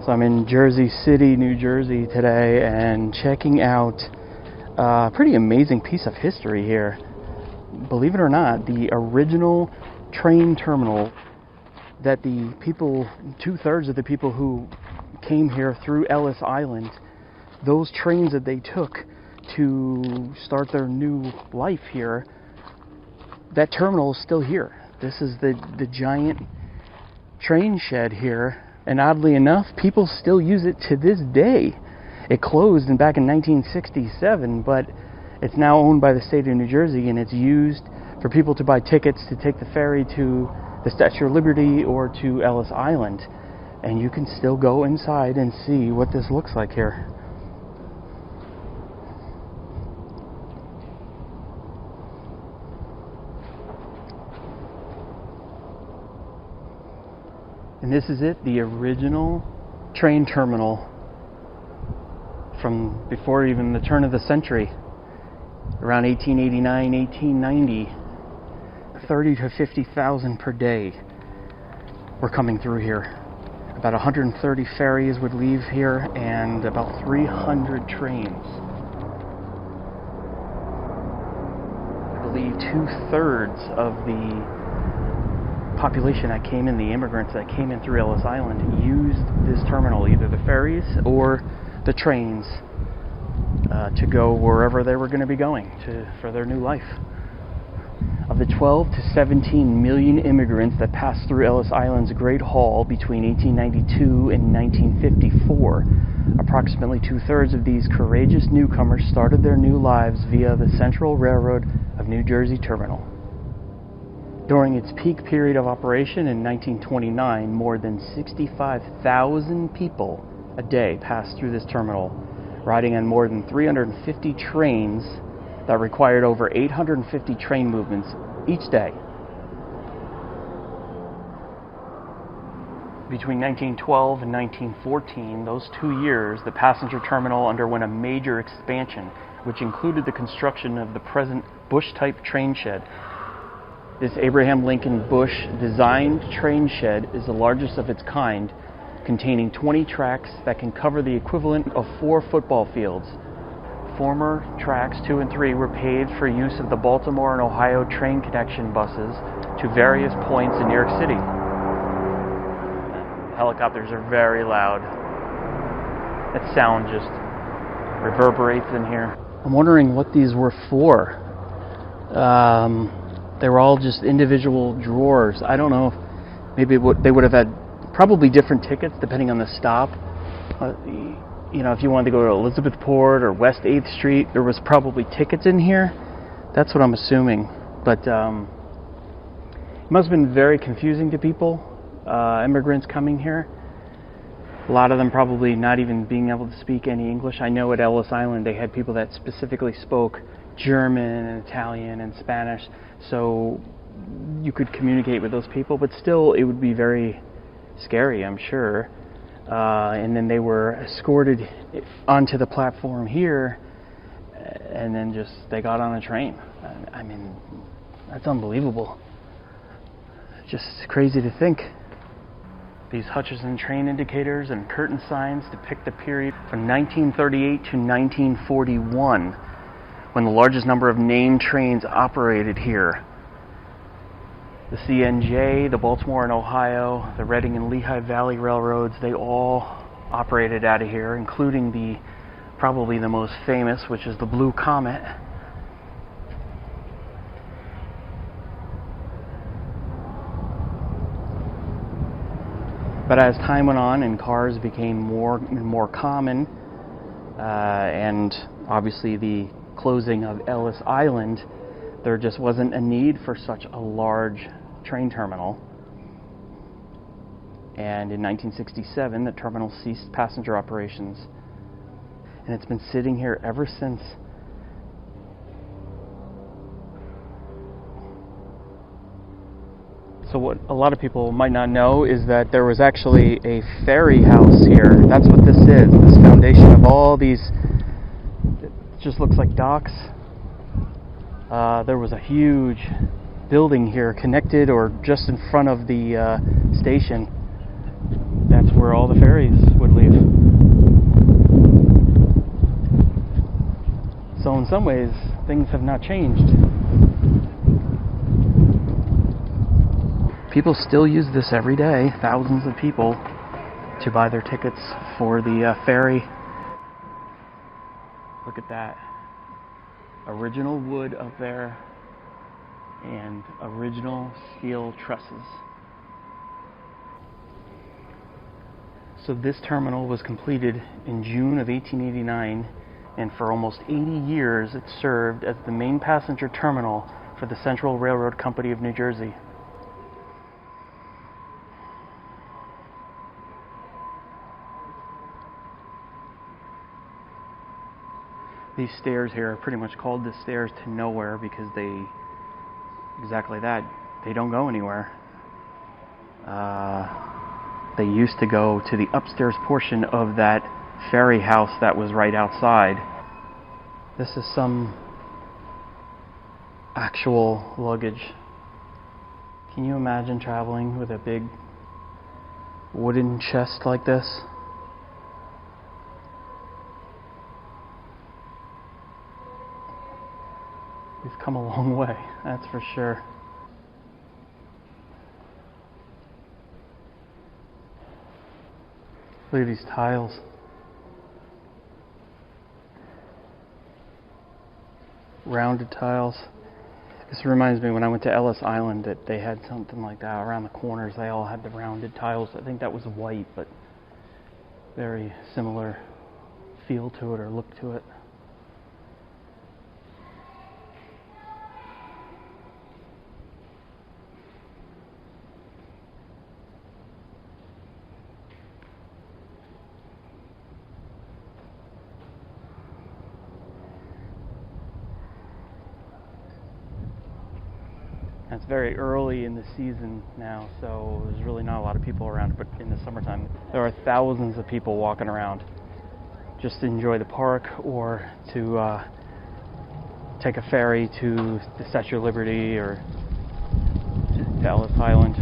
So I'm in Jersey City, New Jersey today and checking out a pretty amazing piece of history here. Believe it or not, the original train terminal that the people, 2/3 of the people who came here through Ellis Island, those trains that they took to start their new life here, that terminal is still here. This is the giant train shed here, and oddly enough, people still use it to this day. It closed back in 1967, but it's now owned by the state of New Jersey, and it's used for people to buy tickets to take the ferry to the Statue of Liberty or to Ellis Island. And you can still go inside and see what this looks like here. And this is it, the original train terminal from before even the turn of the century, around 1889, 1890. 30 to 50,000 per day were coming through here. About 130 ferries would leave here and about 300 trains. I believe 2/3 of the population that came in, the immigrants that came in through Ellis Island, used this terminal, either the ferries or the trains, to go wherever they were going to be going for their new life. Of the 12 to 17 million immigrants that passed through Ellis Island's Great Hall between 1892 and 1954, approximately 2/3 of these courageous newcomers started their new lives via the Central Railroad of New Jersey Terminal. During its peak period of operation in 1929, more than 65,000 people a day passed through this terminal, riding on more than 350 trains that required over 850 train movements each day. Between 1912 and 1914, those 2 years, the passenger terminal underwent a major expansion, which included the construction of the present Bush-type train shed. This Abraham Lincoln Bush designed train shed is the largest of its kind, containing 20 tracks that can cover the equivalent of 4 football fields. Former tracks 2 and 3 were paved for use of the Baltimore and Ohio train connection buses to various points in New York City. Helicopters are very loud. That sound just reverberates in here. I'm wondering what these were for. They were all just individual drawers. I don't know if maybe they would have had probably different tickets depending on the stop. You know, if you wanted to go to Elizabethport or West 8th Street, there was probably tickets in here. That's what I'm assuming. But it must have been very confusing to people, immigrants coming here. A lot of them probably not even being able to speak any English. I know at Ellis Island they had people that specifically spoke German and Italian and Spanish, so you could communicate with those people, but still it would be very scary, I'm sure. And then they were escorted onto the platform here, and then they got on a train. I mean, that's unbelievable. Just crazy to think. These Hutchison train indicators and curtain signs depict the period from 1938 to 1941, when the largest number of named trains operated here. The CNJ, the Baltimore and Ohio, the Reading and Lehigh Valley Railroads, they all operated out of here, including probably the most famous, which is the Blue Comet. But as time went on and cars became more and more common, and obviously the closing of Ellis Island, there just wasn't a need for such a large train terminal. And in 1967, the terminal ceased passenger operations. And it's been sitting here ever since. So what a lot of people might not know is that there was actually a ferry house here. That's what this is, this foundation of all these, it just looks like docks. There was a huge building here connected or just in front of the station. That's where all the ferries would leave. So in some ways, things have not changed. People still use this every day, thousands of people, to buy their tickets for the ferry. Look at that. Original wood up there and original steel trusses. So this terminal was completed in June of 1889, and for almost 80 years it served as the main passenger terminal for the Central Railroad Company of New Jersey. These stairs here are pretty much called the stairs to nowhere because exactly that, they don't go anywhere. They used to go to the upstairs portion of that ferry house that was right outside. This is some actual luggage. Can you imagine traveling with a big wooden chest like this? We've come a long way, that's for sure. Look at these tiles. Rounded tiles. This reminds me when I went to Ellis Island that they had something like that around the corners. They all had the rounded tiles. I think that was white, but very similar feel to it or look to it. It's very early in the season now, so there's really not a lot of people around, but in the summertime there are thousands of people walking around just to enjoy the park or to take a ferry to the Statue of Liberty or to Ellis Island.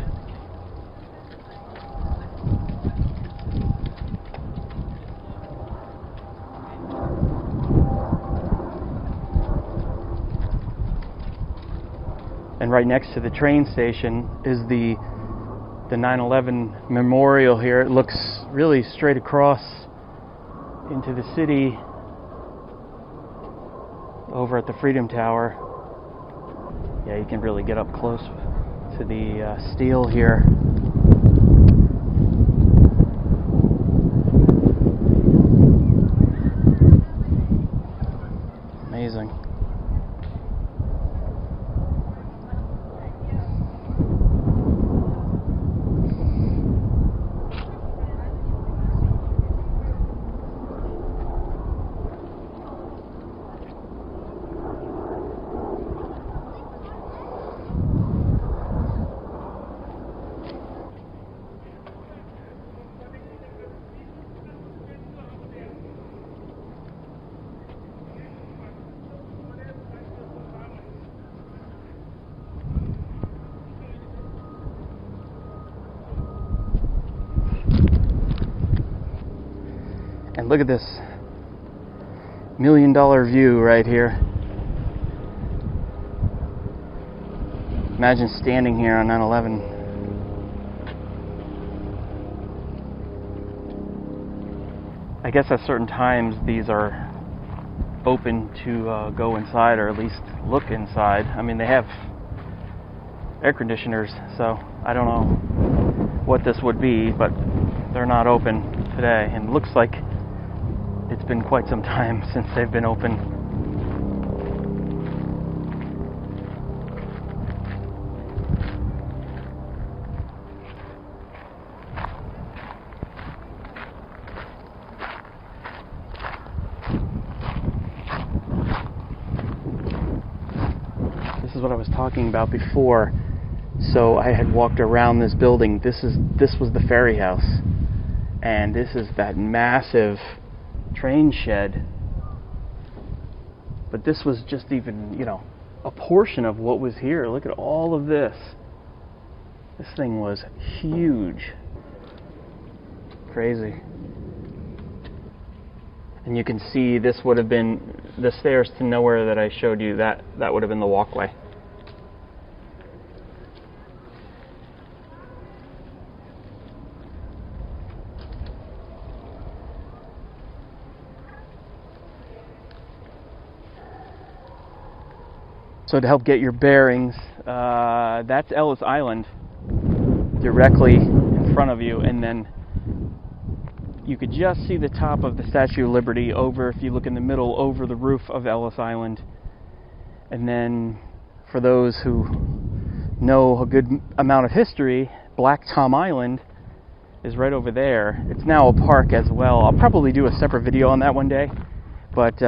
And right next to the train station is the 9/11 memorial here. It looks really straight across into the city over at the Freedom Tower. Yeah, you can really get up close to the steel here. Amazing. And look at this $1 million view right here. Imagine standing here on 9/11. I guess at certain times these are open to go inside or at least look inside. I mean, they have air conditioners, so I don't know what this would be, but they're not open today, and it looks like it's been quite some time since they've been open. This is what I was talking about before. So I had walked around this building. This was the ferry house, and this is that massive train shed. But this was just even, a portion of what was here. Look at all of this. This thing was huge. crazy. And you can see this would have been the stairs to nowhere that I showed you. That would have been the walkway. So to help get your bearings, that's Ellis Island directly in front of you, and then you could just see the top of the Statue of Liberty over, if you look in the middle, over the roof of Ellis Island. And then for those who know a good amount of history, Black Tom Island is right over there. It's now a park as well. I'll probably do a separate video on that one day. But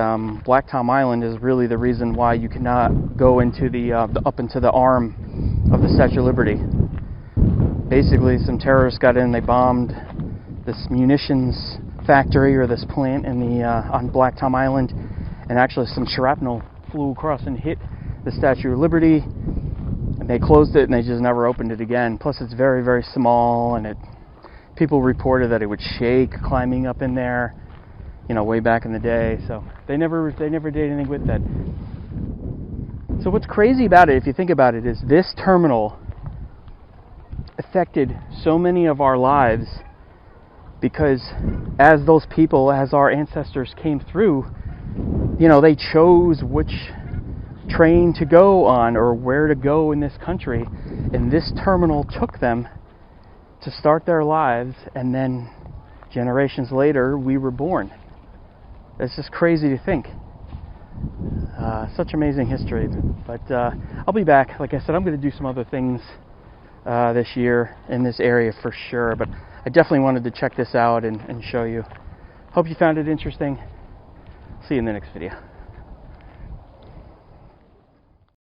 Black Tom Island is really the reason why you cannot go into up into the arm of the Statue of Liberty. Basically, some terrorists got in, they bombed this munitions factory or this plant in on Black Tom Island, and actually some shrapnel flew across and hit the Statue of Liberty, and they closed it and they just never opened it again. Plus, it's very, very small, and people reported that it would shake climbing up in there, way back in the day. So they never did anything with that. So what's crazy about it, if you think about it, is this terminal affected so many of our lives, because as our ancestors came through, they chose which train to go on or where to go in this country, and this terminal took them to start their lives, and then generations later we were born. It's just crazy to think. Such amazing history. But I'll be back. Like I said, I'm going to do some other things this year in this area for sure, but I definitely wanted to check this out and show you. Hope you found it interesting. See you in the next video.